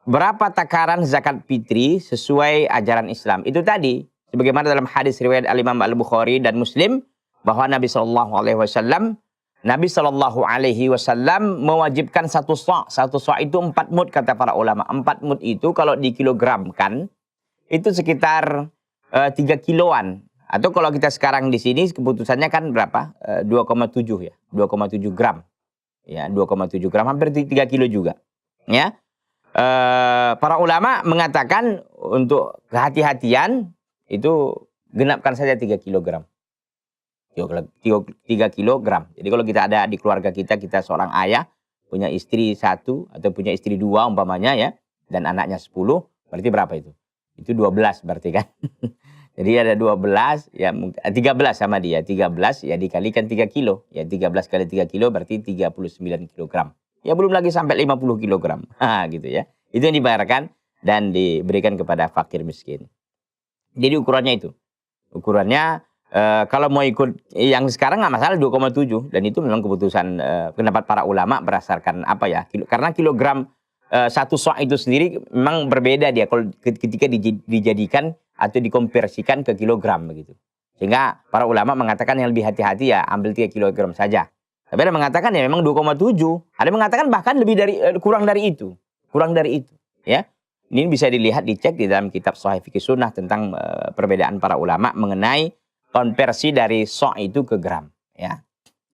berapa takaran zakat fitri sesuai ajaran Islam? Itu tadi, sebagaimana dalam hadis riwayat Al-Imam Al-Bukhari dan Muslim, bahwa Nabi Shallallahu Alaihi Wasallam mewajibkan satu sa' itu 4 mud, kata para ulama. 4 mud itu kalau dikilogramkan itu sekitar 3 kiloan. Atau kalau kita sekarang di sini keputusannya kan berapa? 2,7 ya, 2,7 gram. Ya, 2,7 gram, hampir 3 kilo juga. Ya, para ulama mengatakan untuk kehati-hatian itu genapkan saja 3 kilogram. 3 kilogram. Jadi kalau kita ada di keluarga kita seorang ayah, punya istri 1 atau punya istri 2 umpamanya ya, dan anaknya 10, berarti berapa itu? Itu 12 berarti kan. Jadi ada 12, ya 13 sama dia. 13 ya dikalikan 3 kilo. Ya 13 kali 3 kilo berarti 39 kilogram. Ya belum lagi sampai 50 kilogram. Gitu ya. Itu yang dibayarkan dan diberikan kepada fakir miskin. Jadi ukurannya itu. Ukurannya kalau mau ikut yang sekarang nggak masalah 2,7. Dan itu memang keputusan pendapat para ulama berdasarkan apa ya. Karena kilogram satu sa' itu sendiri memang berbeda dia kalau ketika dijadikan atau dikonversikan ke kilogram begitu. Sehingga para ulama mengatakan yang lebih hati-hati ya ambil 3 kilogram saja. Tapi ada mengatakan ya memang 2,7. Ada mengatakan bahkan lebih dari kurang dari itu. Kurang dari itu, ya. Ini bisa dilihat, dicek di dalam kitab Shahih Fiqh Sunnah tentang perbedaan para ulama mengenai konversi dari sa' itu ke gram, ya.